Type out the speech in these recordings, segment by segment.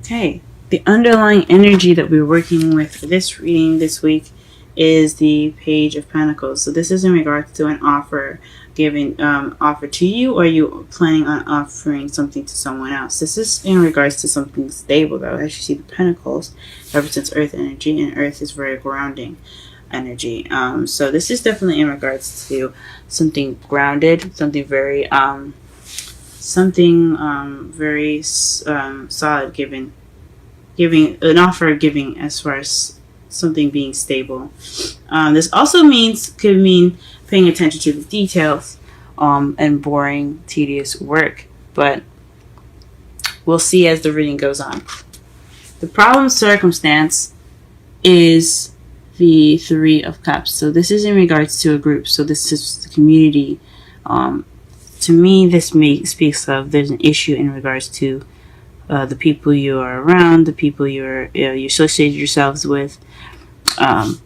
Okay, the underlying energy that we're working with for this reading this week is the Page of Pentacles. So this is in regards to an offer offer to you, or you planning on offering something to someone else. This is in regards to something stable, though. As you see, the Pentacles represents Earth energy, and Earth is very grounding energy. So this is definitely in regards to something grounded, something very solid, giving an offer, giving as far as something being stable. This also could mean paying attention to the details and boring, tedious work, but we'll see as the reading goes on. The problem circumstance is the Three of Cups. So this is in regards to a group. So this is the community. To me, this speaks of there's an issue in regards to the people you are around, the people you associate yourselves with.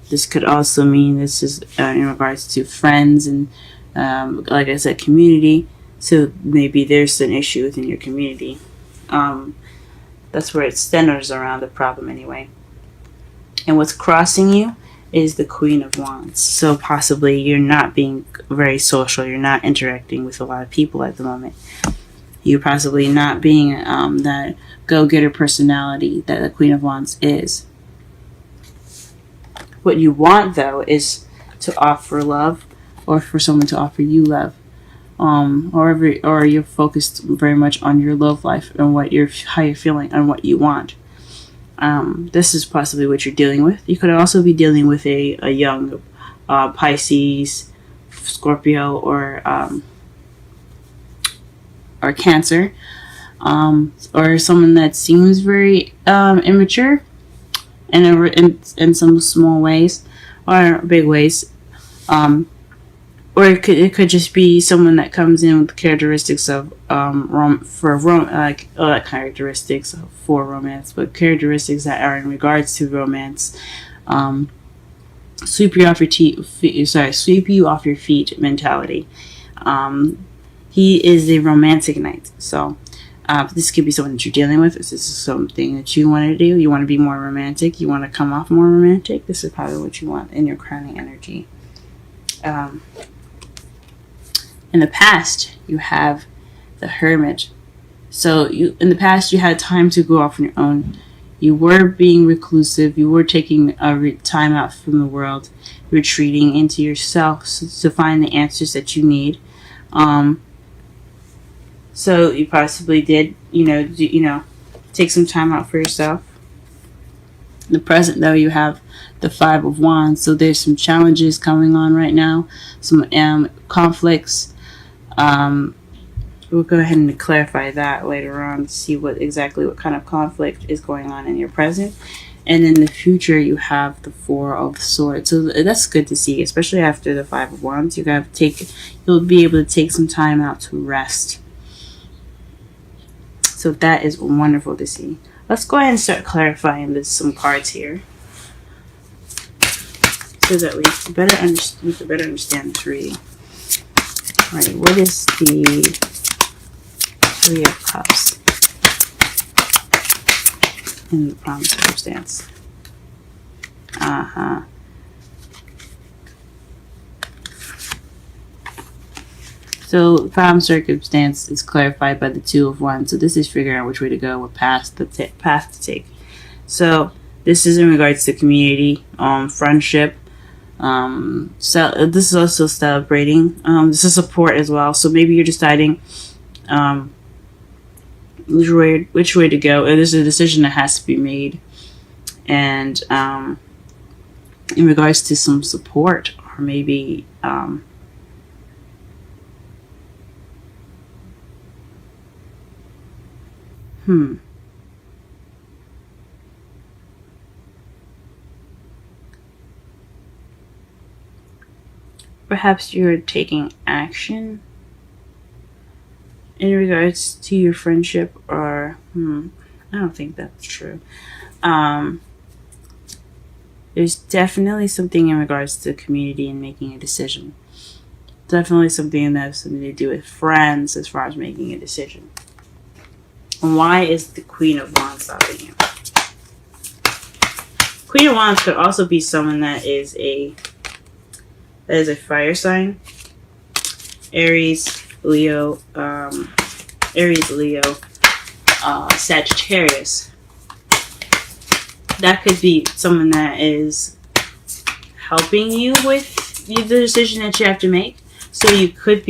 This could also mean this is in regards to friends and, like I said, community. So maybe there's an issue within your community. That's where it centers around the problem anyway. And what's crossing you is the Queen of Wands. So possibly you're not being very social. You're not interacting with a lot of people at the moment. You're possibly not being that go-getter personality that the Queen of Wands is. What you want, though, is to offer love, or for someone to offer you love. Or you're focused very much on your love life and how you're feeling and what you want. This is possibly what you're dealing with. You could also be dealing with a young Pisces, Scorpio, or Cancer, or someone that seems very immature in some small ways or big ways, or it could just be someone that comes in with characteristics of characteristics for romance, but characteristics that are in regards to romance. Sweep you off your feet mentality. He is a romantic knight, so this could be someone that you're dealing with. This is something that you want to do. You want to be more romantic. You want to come off more romantic. This is probably what you want in your crowning energy. In the past, you have the Hermit. So in the past, you had time to go off on your own. You were being reclusive. You were taking time out from the world, retreating into yourself to find the answers that you need. So you possibly did, take some time out for yourself. In the present, though, you have the Five of Wands. So there's some challenges going on right now, some conflicts. We'll go ahead and clarify that later on to see what kind of conflict is going on in your present. And in the future, you have the Four of Swords. So that's good to see, especially after the Five of Wands. You'll be able to take some time out to rest. So that is wonderful to see. Let's go ahead and start clarifying some cards here, so that we can better understand this reading. All right, what is the Three of Cups in the problem circumstance? So the problem circumstance is clarified by the Two of Wands. So this is figuring out which way to go, what path to take. So this is in regards to community, friendship. So this is also celebrating. This is support as well. So maybe you're deciding which way to go. There's a decision that has to be made, and in regards to some support, or maybe perhaps you're taking action in regards to your friendship, or I don't think that's true. There's definitely something in regards to community and making a decision. Definitely something that has something to do with friends as far as making a decision. And why is the Queen of Wands stopping you? Queen of Wands could also be someone that is a fire sign. Aries, Leo, Sagittarius. That could be someone that is helping you with the decision that you have to make. So you could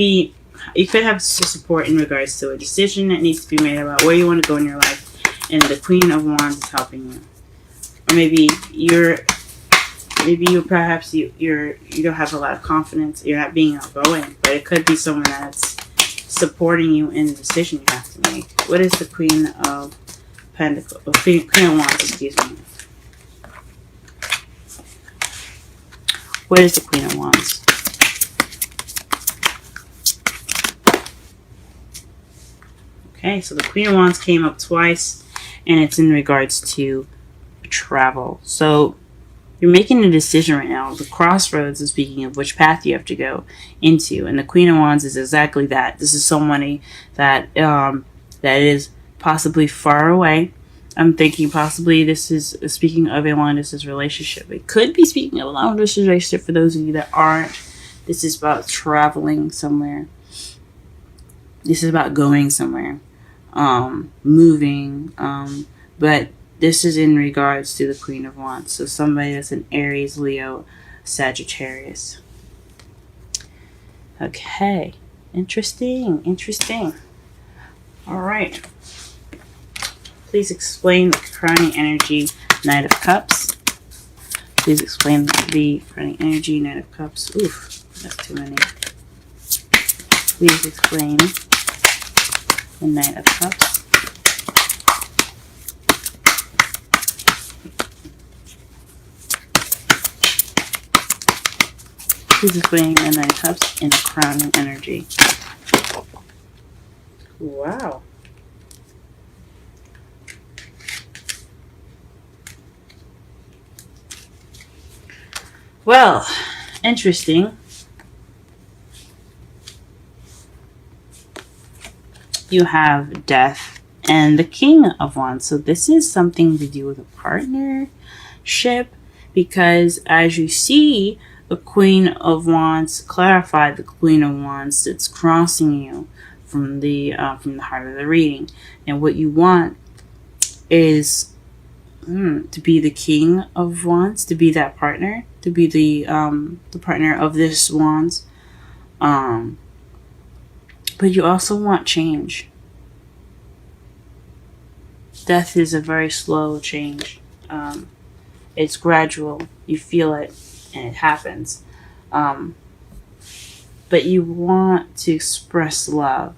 have support in regards to a decision that needs to be made about where you want to go in your life, and the Queen of Wands is helping you. Or maybe you don't have a lot of confidence. You're not being outgoing, but it could be someone that's supporting you in the decision you have to make. What is the Queen of Pentacles? Queen of Wands, excuse me. What is the Queen of Wands? Okay, so the Queen of Wands came up twice, and it's in regards to travel. So you're making a decision right now. The crossroads is speaking of which path you have to go into, and the Queen of Wands is exactly that. This is somebody that is possibly far away. I'm thinking possibly this is speaking of a long-distance relationship. It could be speaking of a long-distance relationship for those of you that aren't. This is about traveling somewhere. This is about going somewhere, moving. But this is in regards to the Queen of Wands. So somebody that's an Aries, Leo, Sagittarius. Okay. Interesting. All right. Please explain the crowning energy, Knight of Cups. Please explain the crowning energy, Knight of Cups. Oof, that's too many. Please explain the Knight of Cups. Please explain the Knight of Cups in crowning energy. Wow. Well, interesting. You have Death and the King of Wands. So this is something to do with a partnership, because as you see, the Queen of Wands clarified the Queen of Wands that's crossing you from the heart of the reading, and what you want is to be the King of Wands, to be that partner, to be the partner of this Wands, but you also want change. Death is a very slow change. It's gradual. You feel it, and it happens. But you want to express love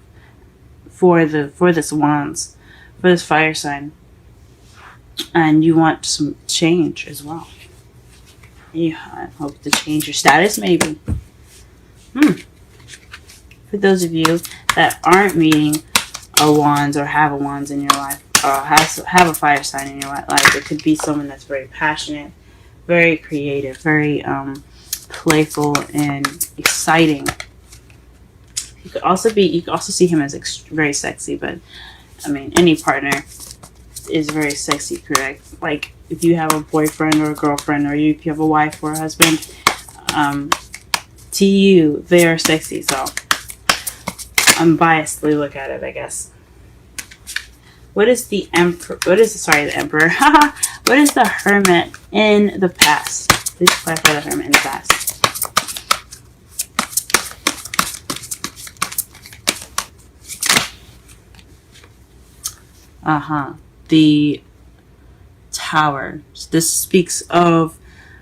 for this Wands, for this fire sign. And you want some change as well. You hope to change your status, maybe. For those of you that aren't meeting a Wands or have a Wands in your life, or have a fire sign in your life, it could be someone that's very passionate, very creative, very playful and exciting. You could also see him as very sexy, but I mean, any partner is very sexy, correct? Like if you have a boyfriend or a girlfriend, or if you have a wife or a husband, to you they are sexy. So unbiasedly look at it, I guess. What is the Emperor? The Emperor? What is the Hermit in the past? Please clarify the Hermit in the past. The Tower. This speaks of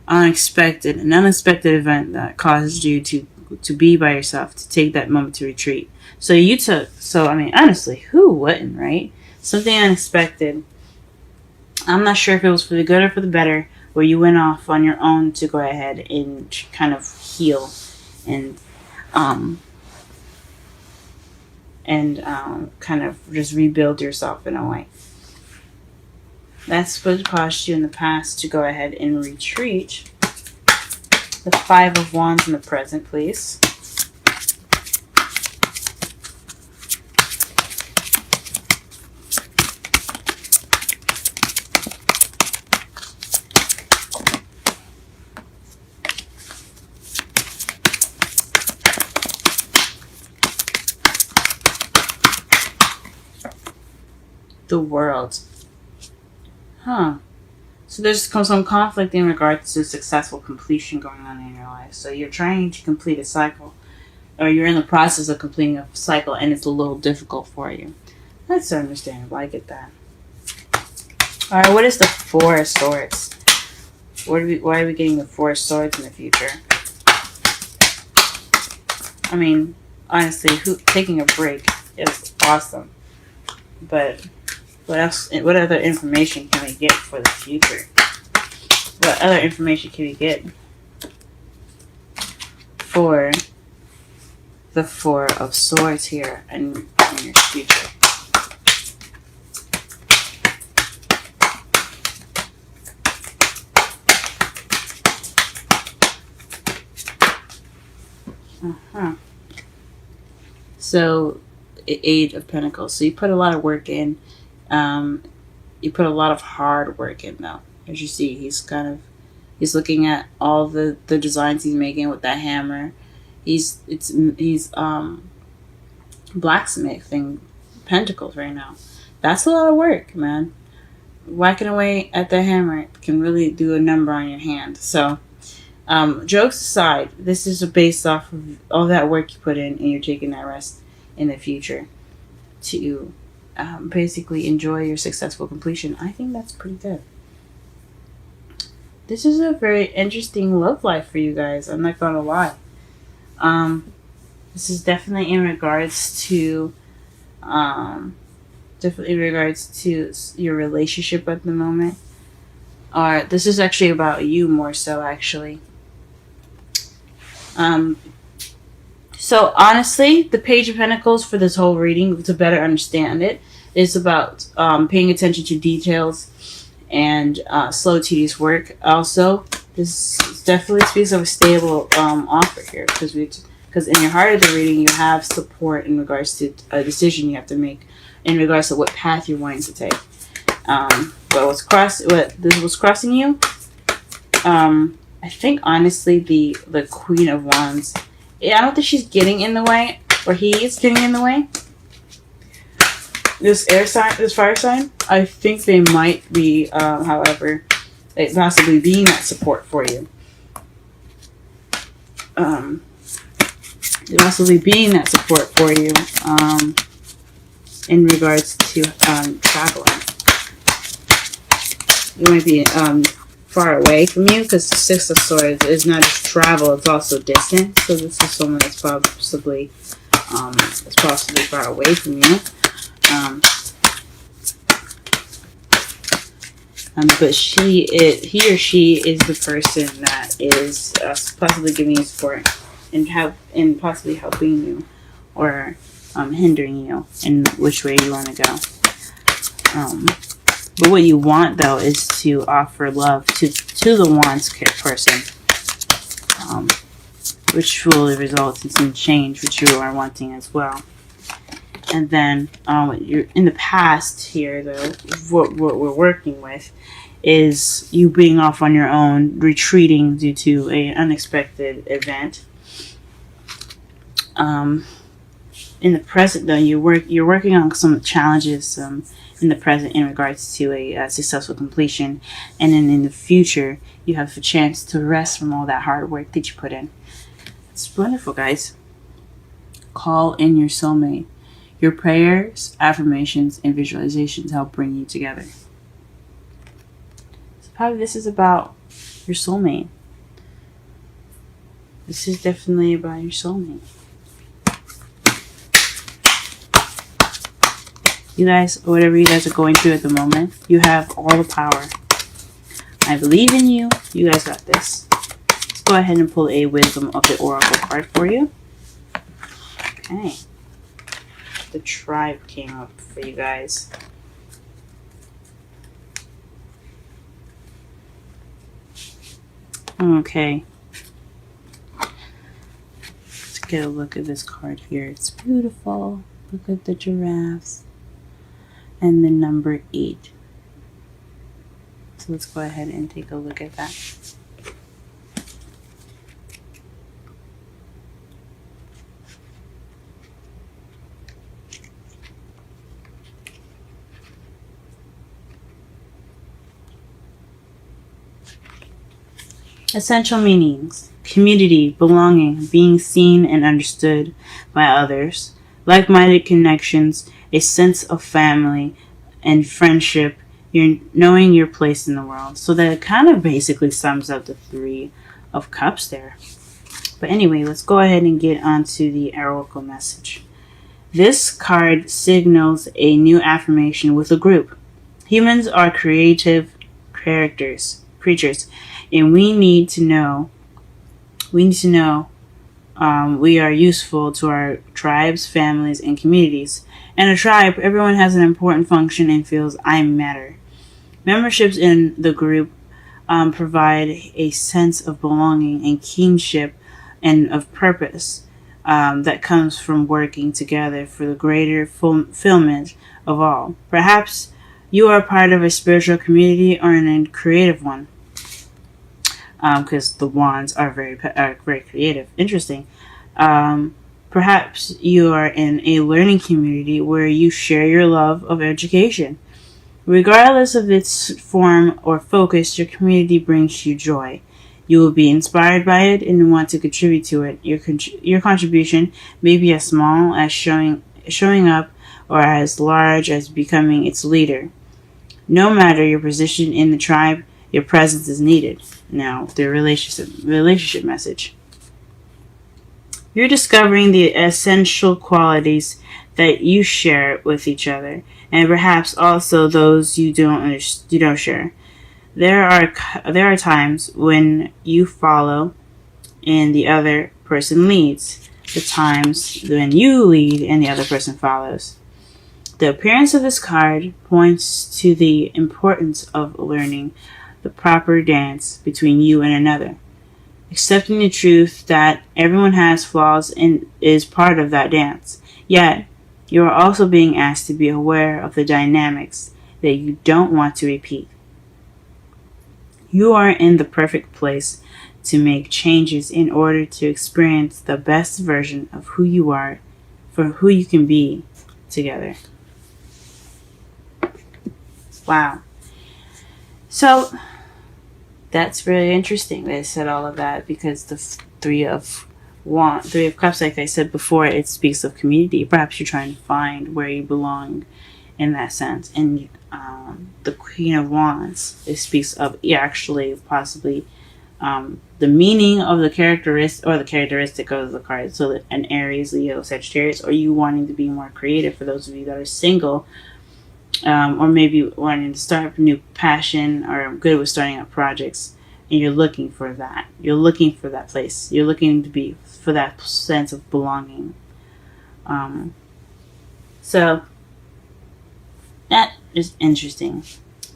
an unexpected event that caused you to be by yourself, to take that moment to retreat. So I mean, honestly, who wouldn't, right? Something unexpected. I'm not sure if it was for the good or for the better, where you went off on your own to go ahead and kind of heal and kind of just rebuild yourself in a way. That's what caused you in the past to go ahead and retreat. The Five of Wands in the present, please. the world. Huh. So there's some conflict in regards to successful completion going on in your life. So you're trying to complete a cycle, or you're in the process of completing a cycle, and it's a little difficult for you. That's understandable. I get that. All right. What is the Four of Swords? Why are we getting the Four of Swords in the future? I mean, honestly, taking a break is awesome. But what else? What other information can we get for the future? What other information can we get for the Four of Swords here in your future? So, Eight of Pentacles. So you put a lot of work in. You put a lot of hard work in, though. As you see, he's he's looking at all the designs he's making with that hammer. He's blacksmithing pentacles right now. That's a lot of work, man. Whacking away at the hammer can really do a number on your hand. So, jokes aside, this is based off of all that work you put in, and you're taking that rest in the future to basically enjoy your successful completion. I think that's pretty good. This is a very interesting love life for you guys. I'm not gonna lie. This is definitely in regards to your relationship at the moment. Or this is actually about you more so, actually. So honestly, the Page of Pentacles for this whole reading, to better understand it, is about paying attention to details and slow, tedious work. Also, this definitely speaks of a stable offer here, because in your heart of the reading, you have support in regards to a decision you have to make in regards to what path you're wanting to take. But what's crossing you? I think honestly, the Queen of Wands. I don't think she's getting in the way, or he is getting in the way. This fire sign, I think they might be, however, possibly being that support for you. Possibly being that support for you in regards to traveling. You might be far away from you, because the Six of Swords is not just travel, it's also distance. So this is someone that's possibly far away from you. But he or she is the person that is possibly giving you support and possibly helping you or hindering you in which way you want to go. But what you want, though, is to offer love to the Wands person, which will result in some change, which you are wanting as well. And then you're in the past here, though, what we're working with is you being off on your own, retreating due to an unexpected event. In the present, though, you're working on some challenges in the present in regards to a successful completion, and then in the future, you have a chance to rest from all that hard work that you put in. It's wonderful, guys. Call in your soulmate. Your prayers, affirmations, and visualizations help bring you together. So probably this is about your soulmate. This is definitely about your soulmate. You guys, whatever you guys are going through at the moment, you have all the power. I believe in you. You guys got this. Let's go ahead and pull a Wisdom of the Oracle card for you. Okay. The Tribe came up for you guys. Okay. Let's get a look at this card here. It's beautiful. Look at the giraffes. And the number 8. So let's go ahead and take a look at that. Essential meanings: community, belonging, being seen and understood by others, like-minded connections, a sense of family and friendship, you're knowing your place in the world. So that kind of basically sums up the Three of Cups there. But anyway, let's go ahead and get onto the oracle message. This card signals a new affirmation with a group. Humans are creative creatures, and we need to know we are useful to our tribes, families, and communities. In a tribe, everyone has an important function and feels I matter. Memberships in the group provide a sense of belonging and kinship and of purpose that comes from working together for the greater fulfillment of all. Perhaps you are part of a spiritual community or in a creative one, because the wands are very creative. Interesting. Perhaps you are in a learning community where you share your love of education. Regardless of its form or focus, your community brings you joy. You will be inspired by it and want to contribute to it. Your contribution may be as small as showing up or as large as becoming its leader. No matter your position in the tribe, your presence is needed. Now, the relationship message. You're discovering the essential qualities that you share with each other, and perhaps also those you don't share. There are times when you follow and the other person leads. The times when you lead and the other person follows. The appearance of this card points to the importance of learning the proper dance between you and another. Accepting the truth that everyone has flaws and is part of that dance. Yet, you are also being asked to be aware of the dynamics that you don't want to repeat. You are in the perfect place to make changes in order to experience the best version of who you are, for who you can be together. Wow. So, that's really interesting that I said all of that, because the Three of Cups, like I said before, it speaks of community. Perhaps you're trying to find where you belong in that sense. And the Queen of Wands, it speaks of actually possibly the meaning of the characteristic of the card. So that an Aries, Leo, Sagittarius, or you wanting to be more creative for those of you that are single, or maybe wanting to start a new passion or good with starting up projects, and you're looking for that. You're looking for that place. You're looking to be for that sense of belonging. So that is interesting.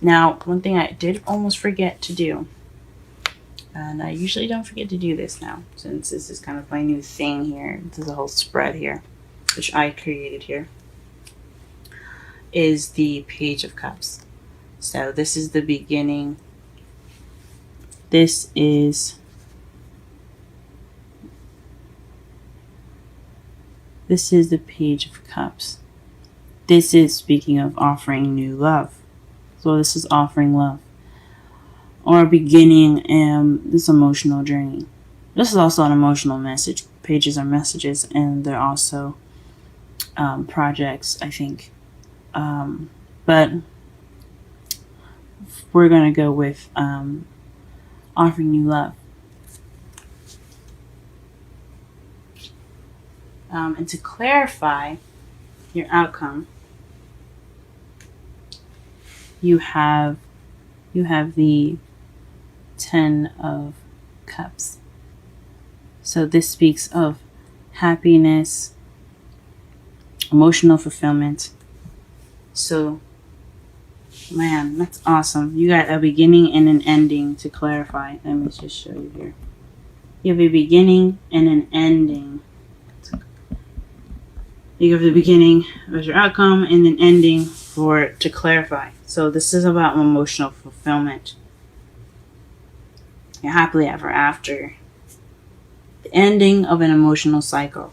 Now, one thing I did almost forget to do, and I usually don't forget to do this now, since this is kind of my new thing here. There's a whole spread here, which I created here, is the Page of Cups. So this is the beginning. This is the Page of Cups. This is speaking of offering new love. So this is offering love, or beginning this emotional journey. This is also an emotional message. Pages are messages, and they're also projects, I think. But we're going to go with offering new love. And to clarify your outcome, you have the Ten of Cups. So this speaks of happiness, emotional fulfillment. So, man, that's awesome. You got a beginning and an ending to clarify. Let me just show you here. You have a beginning and an ending. You have the beginning as your outcome and an ending to clarify. So this is about emotional fulfillment. You're happily ever after. The ending of an emotional cycle.